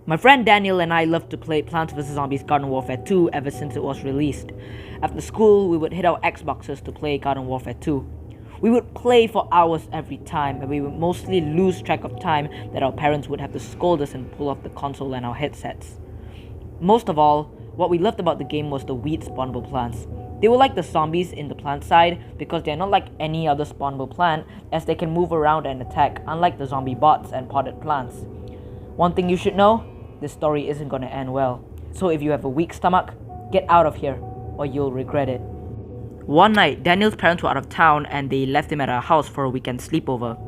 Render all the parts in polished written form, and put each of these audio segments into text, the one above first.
My friend Daniel and I loved to play Plants vs Zombies Garden Warfare 2 ever since it was released. After school, we would hit our Xboxes to play Garden Warfare 2. We would play for hours every time, and we would mostly lose track of time that our parents would have to scold us and pull off the console and our headsets. Most of all, what we loved about the game was the weed spawnable plants. They were like the zombies in the plant side because they are not like any other spawnable plant, as they can move around and attack, unlike the zombie bots and potted plants. One thing you should know, this story isn't gonna end well. So if you have a weak stomach, get out of here or you'll regret it. One night, Daniel's parents were out of town and they left him at our house for a weekend sleepover.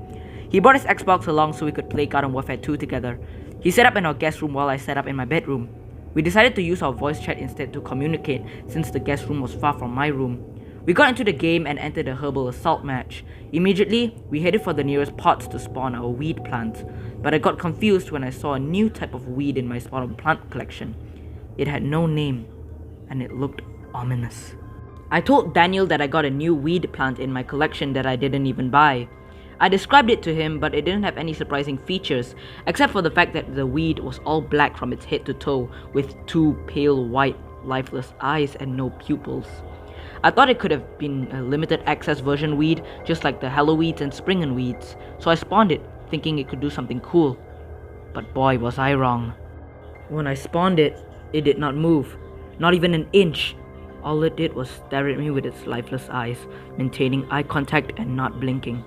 He brought his Xbox along so we could play Garden Warfare 2 together. He set up in our guest room while I set up in my bedroom. We decided to use our voice chat instead to communicate since the guest room was far from my room. We got into the game and entered a herbal assault match. Immediately, we headed for the nearest pots to spawn our weed plants, but I got confused when I saw a new type of weed in my spawnable plant collection. It had no name, and it looked ominous. I told Daniel that I got a new weed plant in my collection that I didn't even buy. I described it to him, but it didn't have any surprising features, except for the fact that the weed was all black from its head to toe, with two pale white, lifeless eyes and no pupils. I thought it could have been a limited access version weed, just like the Halloweds and Springen weeds, so I spawned it, thinking it could do something cool. But boy was I wrong. When I spawned it, it did not move, not even an inch. All it did was stare at me with its lifeless eyes, maintaining eye contact and not blinking.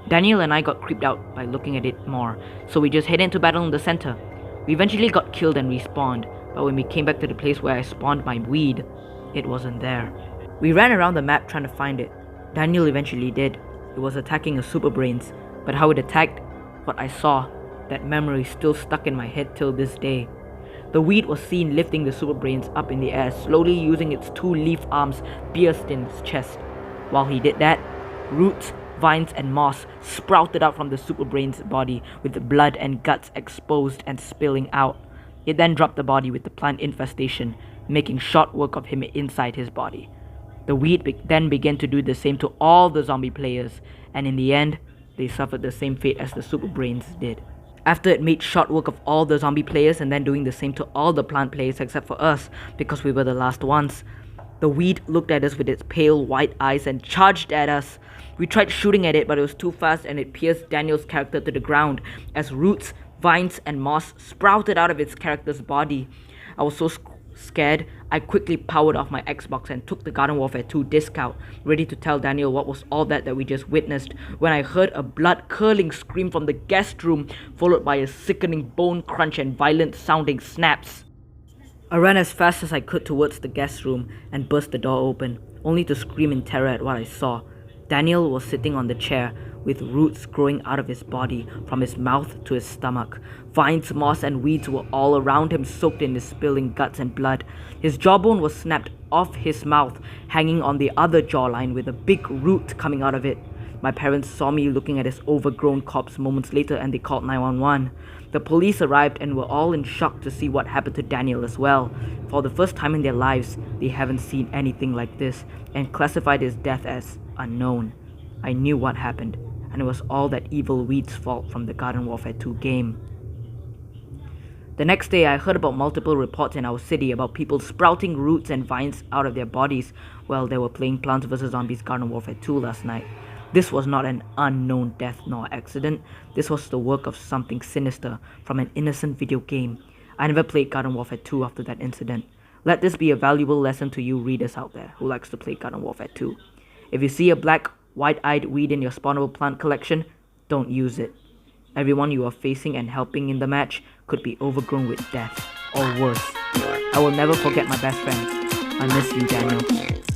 Daniel and I got creeped out by looking at it more, so we just headed into battle in the center. We eventually got killed and respawned, but when we came back to the place where I spawned my weed, it wasn't there. We ran around the map trying to find it. Daniel eventually did. It was attacking a super brains, but how it attacked, what I saw, that memory still stuck in my head till this day. The weed was seen lifting the super brains up in the air, slowly using its two leaf arms pierced in its chest. While he did that, roots, vines and moss sprouted out from the super brain's body with the blood and guts exposed and spilling out. It then dropped the body with the plant infestation, making short work of him inside his body. The weed then began to do the same to all the zombie players, and in the end, they suffered the same fate as the super brains did. After it made short work of all the zombie players and then doing the same to all the plant players except for us, because we were the last ones, the weed looked at us with its pale white eyes and charged at us. We tried shooting at it, but it was too fast and it pierced Daniel's character to the ground as roots, vines and moss sprouted out of its character's body. I was so scared, I quickly powered off my Xbox and took the Garden Warfare 2 disc out, ready to tell Daniel what was all that we just witnessed, when I heard a blood-curdling scream from the guest room, followed by a sickening bone crunch and violent-sounding snaps. I ran as fast as I could towards the guest room and burst the door open, only to scream in terror at what I saw. Daniel was sitting on the chair, with roots growing out of his body, from his mouth to his stomach. Vines, moss and weeds were all around him, soaked in his spilling guts and blood. His jawbone was snapped off his mouth, hanging on the other jawline with a big root coming out of it. My parents saw me looking at his overgrown corpse moments later and they called 911. The police arrived and were all in shock to see what happened to Daniel as well. For the first time in their lives, they haven't seen anything like this and classified his death as unknown. I knew what happened, and it was all that evil weed's fault from the Garden Warfare 2 game. The next day, I heard about multiple reports in our city about people sprouting roots and vines out of their bodies while they were playing Plants vs Zombies Garden Warfare 2 last night. This was not an unknown death nor accident. This was the work of something sinister from an innocent video game. I never played Garden Warfare 2 after that incident. Let this be a valuable lesson to you readers out there who likes to play Garden Warfare 2. If you see a black, white-eyed weed in your spawnable plant collection, don't use it. Everyone you are facing and helping in the match could be overgrown with death, or worse. I will never forget my best friend. I miss you, Daniel.